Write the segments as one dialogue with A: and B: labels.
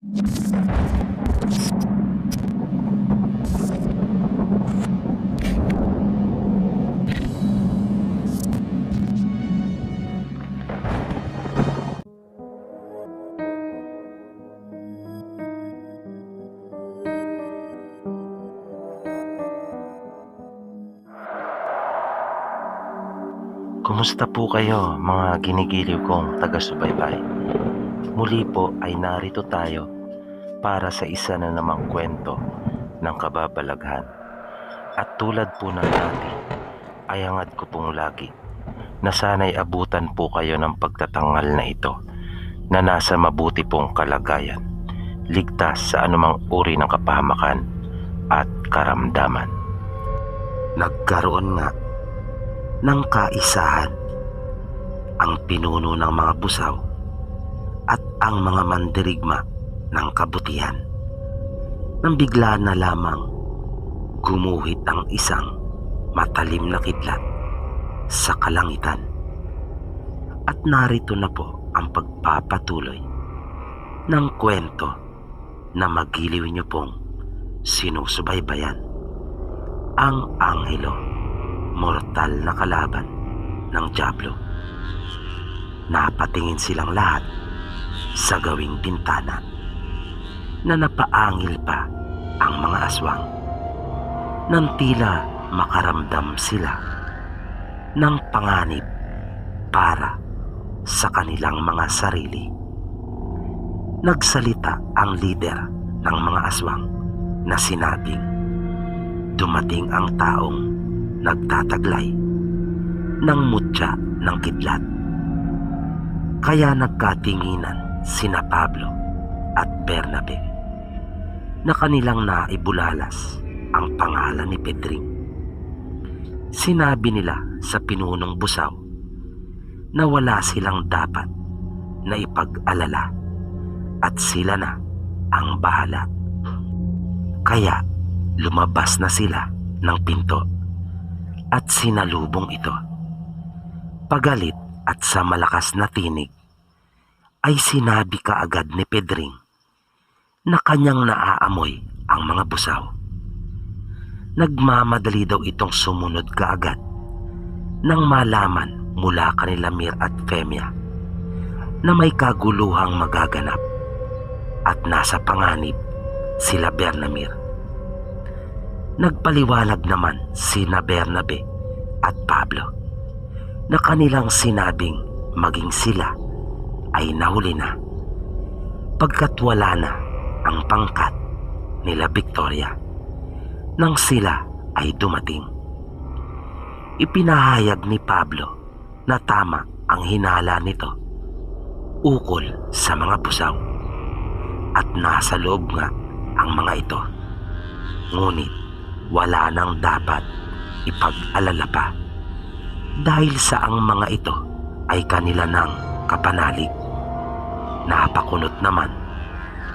A: Kumusta po kayo mga ginigiliw kong taga-subaybay? Muli po ay narito tayo para sa isa na namang kwento ng kababalaghan. At tulad po ng dati, ay hangad ko pong lagi na sana'y abutan po kayo ng pagtatangal na ito na nasa mabuti pong kalagayan, ligtas sa anumang uri ng kapahamakan at karamdaman. Nagkaroon nga ng kaisahan ang pinuno ng mga busaw at ang mga mandirigma ng kabutihan nang bigla na lamang gumuhit ang isang matalim na kidlat sa kalangitan. At narito na po ang pagpapatuloy ng kwento na magiliw niyo pong sinusubaybayan, ang anghelo, mortal na kalaban ng dyablo. Napatingin silang lahat sa gawing bintana na napaangil pa ang mga aswang nang tila makaramdam sila ng panganib para sa kanilang mga sarili. Nagsalita ang lider ng mga aswang na sinabing dumating ang taong nagtataglay ng mutya ng kidlat. Kaya nagkatinginan sina Pablo at Bernabe na kanilang naibulalas ang pangalan ni Pedring. Sinabi nila sa pinunong busaw na wala silang dapat na ipag-alala at sila na ang bahala. Kaya lumabas na sila ng pinto at sinalubong ito. Pagalit at sa malakas na tinig ay sinabi kaagad ni Pedring na kanyang naaamoy ang mga busaw. Nagmamadali daw itong sumunod kaagad nang malaman mula kanila Mir at Femia na may kaguluhang magaganap at nasa panganib sila Bernamir. Nagpaliwanag naman sina Bernabe at Pablo na kanilang sinabing maging sila ay nahuli na pagkat wala na ang pangkat nila Victoria nang sila ay dumating. Ipinahayag ni Pablo na tama ang hinala nito ukol sa mga busaw at nasa loob nga ang mga ito. Ngunit wala nang dapat ipag-alala pa dahil sa ang mga ito ay kanila ng kapanalig. Napakunot naman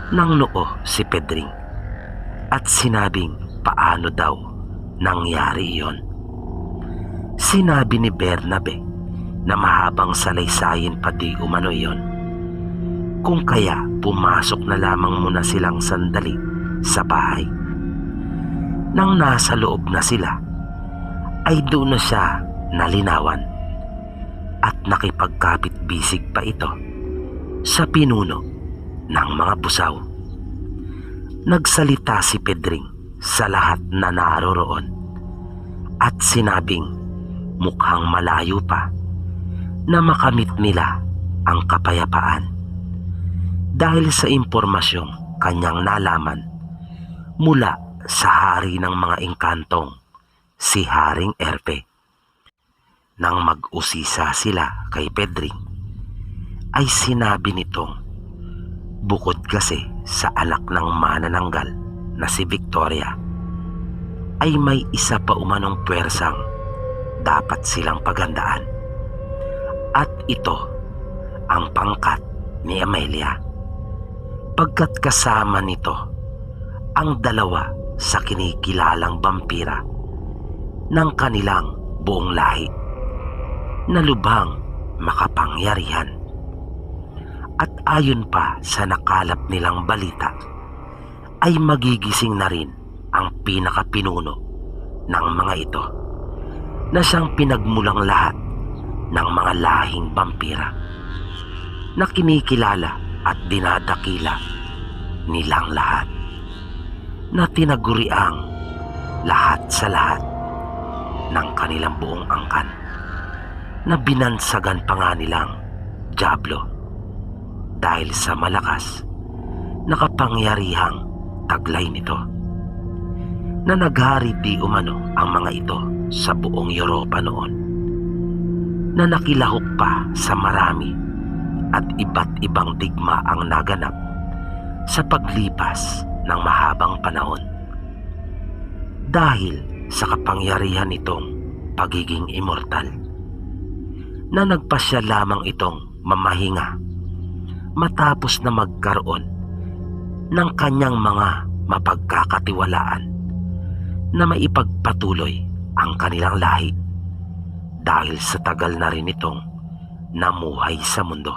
A: ng noo si Pedring at sinabing paano daw nangyari iyon. Sinabi ni Bernabe na mahabang salaysayin pa di umano iyon, kung kaya pumasok na lamang muna silang sandali sa bahay. Nang nasa loob na sila ay doon na siya nalinawan at nakipagkapit-bisig pa ito sa pinuno ng mga busaw. Nagsalita si Pedring sa lahat na naroroon at sinabing mukhang malayo pa na makamit nila ang kapayapaan dahil sa impormasyong kanyang nalaman mula sa hari ng mga engkantong si Haring Erpe. Nang mag-usisa sila kay Pedring ay sinabi nitong bukod kasi sa anak ng manananggal na si Victoria ay may isa pa umanong puwersang dapat silang paghandaan at ito ang pangkat ni Amelia, pagkat kasama nito ang dalawa sa kinikilalang vampira ng kanilang buong lahi na lubhang makapangyarihan. At ayon pa sa nakalap nilang balita, ay magigising na rin ang pinakapinuno ng mga ito na siyang pinagmulang lahat ng mga lahing vampira na kinikilala at dinadakila nilang lahat, na tinaguriang lahat sa lahat ng kanilang buong angkan, na binansagan pa nga nilang Diablo dahil sa malakas na kapangyarihang taglay nito, na naghari di umano ang mga ito sa buong Europa noon, na nakilahok pa sa marami at iba't ibang digma ang naganap sa paglipas ng mahabang panahon. Dahil sa kapangyarihan nitong pagiging immortal, na nagpasya lamang itong mamahinga matapos na magkaroon ng kanyang mga mapagkakatiwalaan na maipagpatuloy ang kanilang lahi, dahil sa tagal na rin itong namuhay sa mundo.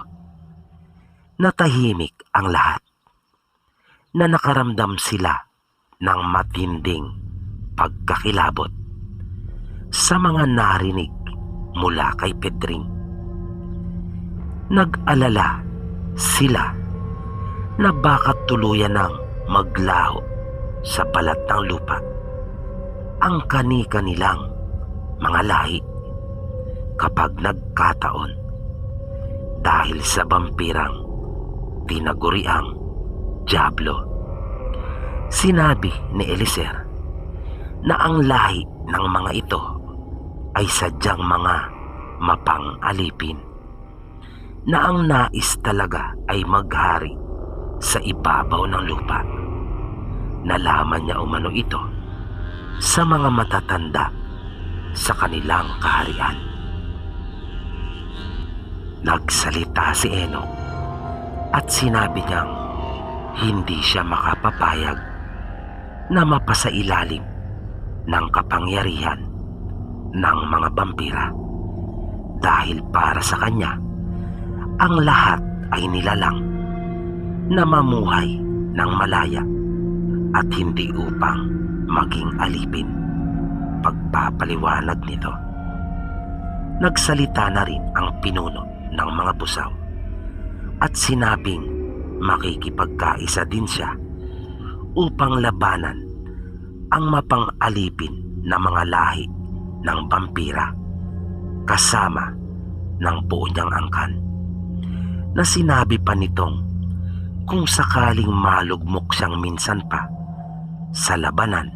A: Natahimik ang lahat, na nakaramdam sila ng matinding pagkakilabot sa mga narinig mula kay Pedring. Nag-alala sila na baka tuluyan ng maglaho sa balat ng lupa ang kani-kanilang mga lahi kapag nagkataon, dahil sa vampirang tinaguriang Diablo. Sinabi ni Eliezer na ang lahi ng mga ito ay sadyang mga mapang-alipin, na ang nais talaga ay maghari sa ibabaw ng lupa. Nalaman niya umano ito sa mga matatanda sa kanilang kaharian. Nagsalita si Enoch at sinabi niyang hindi siya makapapayag na mapasailalim ng kapangyarihan ng mga vampira, dahil para sa kanya ang lahat ay nilalang na mamuhay ng malaya at hindi upang maging alipin. Pagpapaliwanag nito, nagsalita na rin ang pinuno ng mga busaw at sinabing makikipagkaisa din siya upang labanan ang mapang-alipin na mga lahi ng vampira kasama ng buo niyang angkan, na sinabi pa nitong kung sakaling malugmok siyang minsan pa sa labanan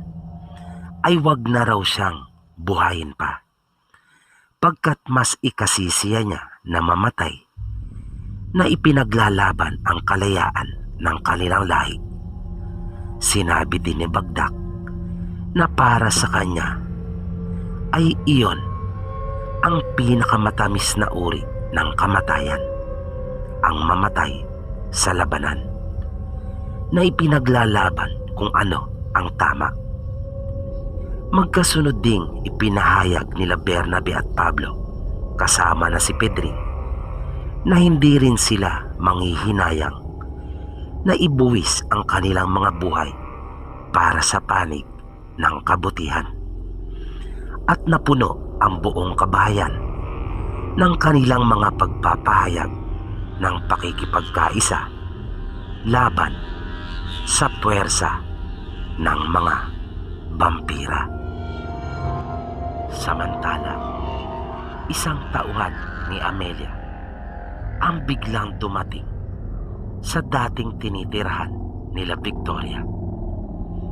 A: ay wag na raw siyang buhayin pa, pagkat mas ikasisiya niya na mamatay na ipinaglalaban ang kalayaan ng kanilang lahi. Sinabi din ni Bagdak na para sa kanya ay iyon ang pinakamatamis na uri ng kamatayan, ang mamatay sa labanan, na ipinaglalaban kung ano ang tama. Magkasunod ding ipinahayag nila Bernabe at Pablo kasama na si Pedring na hindi rin sila manghihinayang na ibuwis ang kanilang mga buhay para sa panig ng kabutihan, at napuno ang buong kabahayan ng kanilang mga pagpapahayag ng pakikipagkaisa laban sa puwersa ng mga vampira. Samantala, isang tauhan ni Amelia ang biglang dumating sa dating tinitirahan nila Victoria,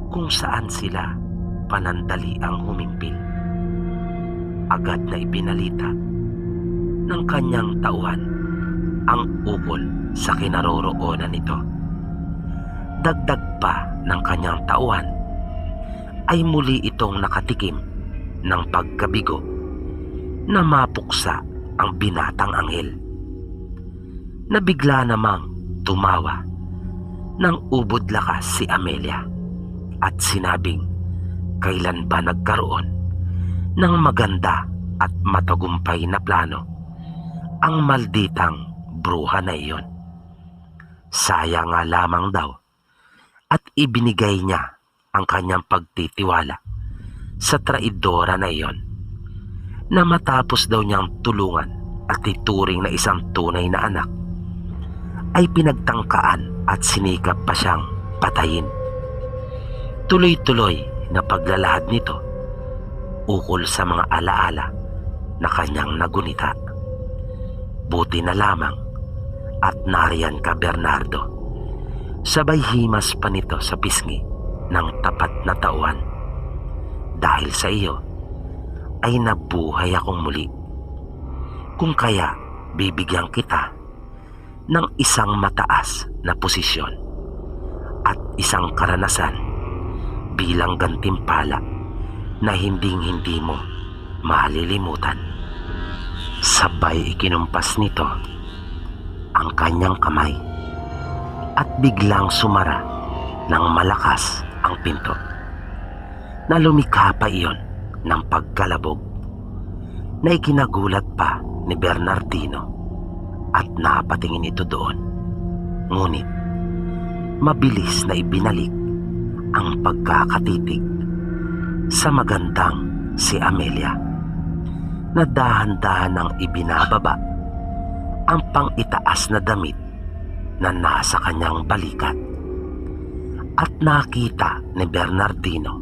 A: kung saan sila panandali ang humimpil. Agad na ipinalita ng kanyang tauhan ang ukol sa kinaroroonan nito. Dagdag pa ng kanyang tauhan ay muli itong nakatikim ng pagkabigo na mapuksa ang binatang anghel, na bigla namang tumawa ng ubod lakas si Amelia at sinabing kailan ba nagkaroon ng maganda at matagumpay na plano ang malditang bruha na iyon. Sayang nga lamang daw at ibinigay niya ang kanyang pagtitiwala sa traidora na iyon, na matapos daw niyang tulungan at ituring na isang tunay na anak, ay pinagtangkaan at sinikap pa siyang patayin. Tuloy-tuloy na paglalahad nito ukol sa mga alaala na kanyang nagunita. Buti na lamang at nariyan ka, Bernardo. Sabay himas pa nito sa pisngi ng tapat na tauhan. Dahil sa iyo ay nabuhay akong muli. Kung kaya bibigyan kita ng isang mataas na posisyon at isang karanasan bilang gantimpala na hinding-hindi mo malilimutan. Sabay ikinumpas nito ang kanyang kamay at biglang sumara ng malakas ang pinto, na lumikha pa iyon ng pagkalabog na ikinagulat pa ni Bernardino at napatingin ito doon. Ngunit mabilis na ibinalik ang pagkakatitig sa magandang si Amelia, na dahan-dahan ang ibinababa ang pang-itaas na damit na nasa kanyang balikat, at nakita ni Bernardino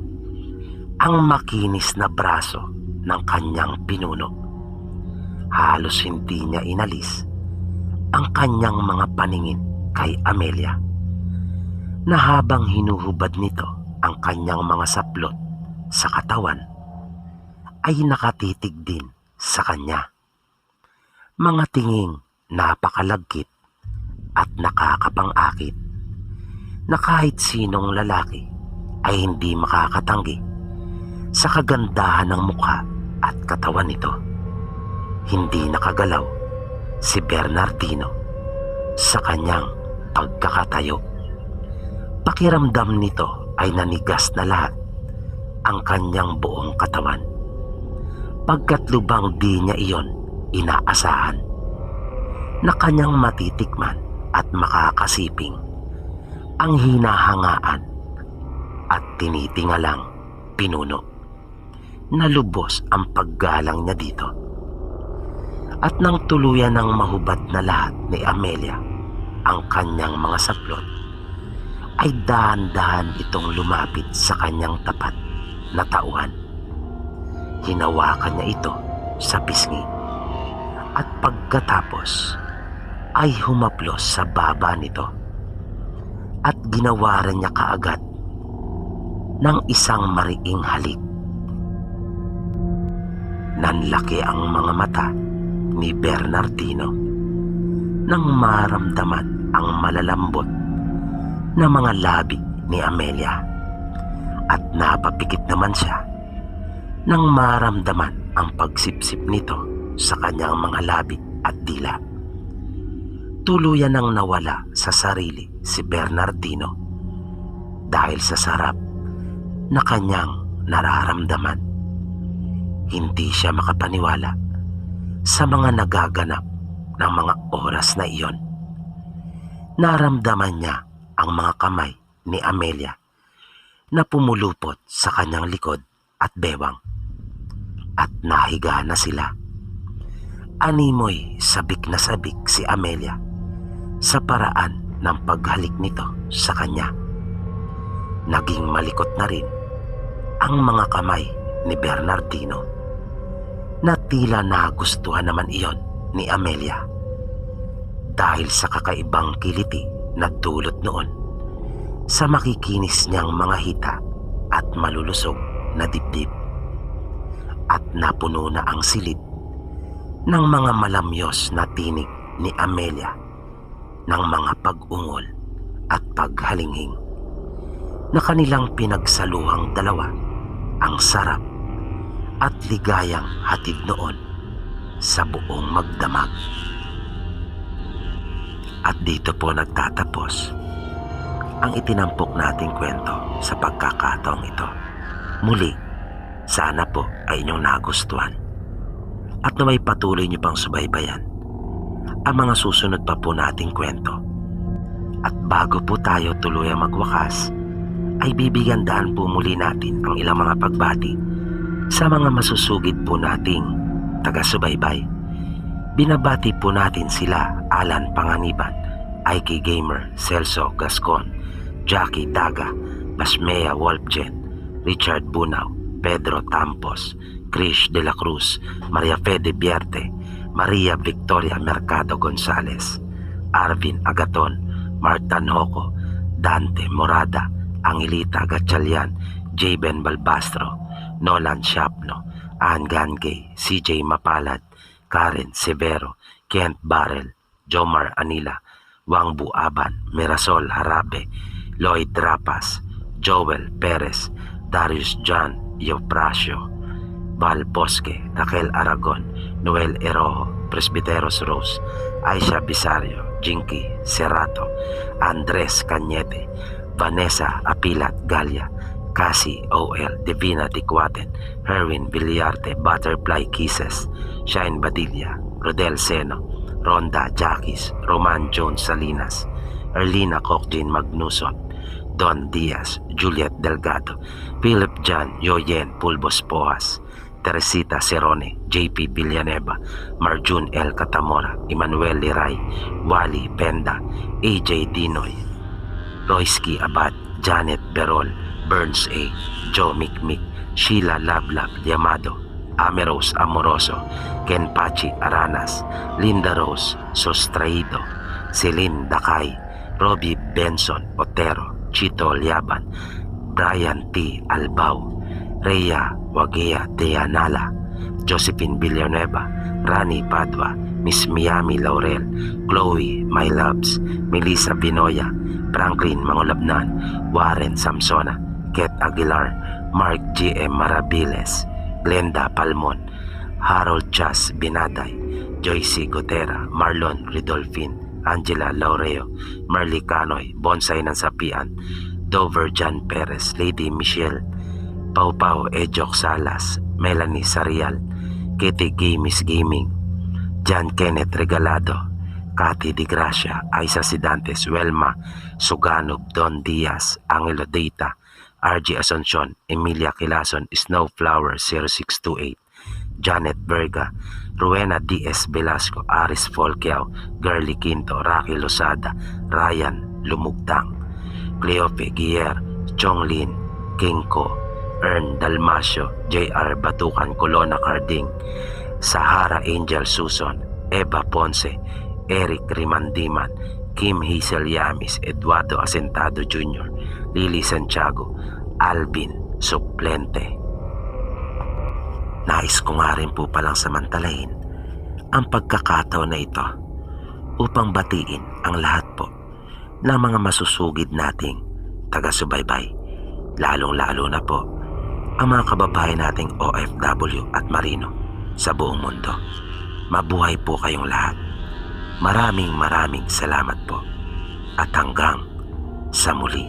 A: ang makinis na braso ng kanyang pinuno. Halos hindi niya inalis ang kanyang mga paningin kay Amelia, na habang hinuhubad nito ang kanyang mga saplot sa katawan ay nakatitig din sa kanya. Mga tinging napakalagkit at nakakapang-akit na kahit sinong lalaki ay hindi makakatanggi sa kagandahan ng mukha at katawan nito. Hindi nakagalaw si Bernardino sa kanyang pagkakatayo. Pakiramdam nito ay nanigas na lahat ang kanyang buong katawan, pagkat lubang di niya iyon inaasahan na kanyang matitikman at makakasiping ang hinahangaan at tinitingalang pinuno, na lubos ang paggalang niya dito. At nang tuluyan ng mahubad na lahat ni Amelia ang kanyang mga saplot, ay dahan-dahan itong lumapit sa kanyang tapat na tauhan. Hinawakan niya ito sa pisngi at pagkatapos ay humaplos sa baba nito at ginawaran niya kaagad ng isang mariing halik. Nanlaki ang mga mata ni Bernardino nang maramdaman ang malalambot na mga labi ni Amelia, at napapikit naman siya nang maramdaman ang pagsipsip nito sa kanyang mga labi at dila. Tuluyan nang nawala sa sarili si Bernardino dahil sa sarap na kanyang nararamdaman. Hindi siya makapaniwala sa mga nagaganap ng mga oras na iyon. Naramdaman niya ang mga kamay ni Amelia na pumulupot sa kanyang likod at bewang, at nahiga na sila. Animoy sabik na sabik si Amelia sa paraan ng paghalik nito sa kanya. Naging malikot na rin ang mga kamay ni Bernardino, na tila nagustuhan naman iyon ni Amelia dahil sa kakaibang kiliti na dulot noon sa makikinis niyang mga hita at malulusog na dibdib, at napuno na ang silid ng mga malamyos na tinig ni Amelia ng mga pag-ungol at paghalinghing, na kanilang pinagsaluhang dalawa ang sarap at ligayang hatid noon sa buong magdamag. At dito po nagtatapos ang itinampok nating kwento sa pagkakataong ito. Muli, sana po ay inyong nagustuhan at na may patuloy niyo pang subaybayan ang mga susunod pa po nating kwento. At bago po tayo tuluyang magwakas, ay bibigyan daan po muli natin ang ilang mga pagbati sa mga masusugid po nating taga-subaybay. Binabati po natin sila Alan Panganiban, Ike Gamer, Celso Gascon, Jackie Daga, Basmea Wolfgen, Richard Bunaw, Pedro Tampos, Krish de la Cruz, Maria Fede Bierte, Maria Victoria Mercado Gonzales, Arvin Agaton, Martan Hoco, Dante Morada, Angelita Gatchalian, Jaben Balbastro, Nolan Shapno, Ann Gangay, CJ Mapalad, Karen Severo, Kent Barrel, Jomar Anila, Wangbu Aban, Mirasol Harabe, Lloyd Rapas, Joel Perez, Darius John Eufrasio, Val Bosque, Raquel Aragon, Noel Erojo, Presbiteros Rose, Aisha Bisario, Jinky Serrato, Andres Cañete, Vanessa Apilat Galia, Cassie O.L. Divina Dikwaten, Herwin Villarte, Butterfly Kisses, Shine Badilla, Rodel Seno, Ronda Jackis, Roman Jones Salinas, Erlina Kokjin Magnuson, Don Diaz, Juliet Delgado, Philip Jan Yoyen Pulbos Poas, Teresita Cerone, JP Villanueva, Marjun L. Catamora, Emmanuel Liray, Wally Penda, AJ Dinoy, Royski Abad, Janet Berol, Burns A, Joe Mikmik, Sheila Lablab Yamado, Ameros Amoroso, Ken Pachi Aranas, Linda Rose Sostraido, Celine Dakay, Robbie Benson Otero, Chito Liaban, Brian T. Albao, Rhea Wagea Deanala, Josephine Villanueva, Rani Padua, Miss Miami Laurel, Chloe My Loves, Melissa Binoya, Franklin Mangolabnan, Warren Samsona, Ket Aguilar, Mark G.M. Marabiles, Glenda Palmon, Harold Chas Binaday, Joyce Gotera, Marlon Ridolfin, Angela Laureo, Marley Canoy, Bonsai ng Sapian, Dover John Perez, Lady Michelle, Pau Pau Ejok Salas, Melanie Sarial, Kitty Gamis Gaming, John Kenneth Regalado, Cathy Di Gracia, Aisa Sidantes, Welma Suganov, Don Diaz, Angelo Deita, RG Asuncion, Emilia Kilason, Snowflower 0628, Janet Berga, Rowena D.S. Velasco, Aris Folkiao, Girly Quinto, Rocky Losada, Ryan Lumugtang, Cleope Guier, Chonglin, Kingko, Ern Dalmasio, J.R. Batukan Colona Carding, Sahara Angel Suson, Eva Ponce, Eric Rimandiman, Kim Hazel Yamis, Eduardo Asentado Jr., Lily Santiago, Alvin Suplente. Nais ko nga rin po palang samantalahin ang pagkakataon na ito upang batiin ang lahat po ng mga masusugid nating taga-subaybay, lalong-lalo na po ang mga kababayan nating OFW at Marino sa buong mundo. Mabuhay po kayong lahat. Maraming salamat po at hanggang sa muli.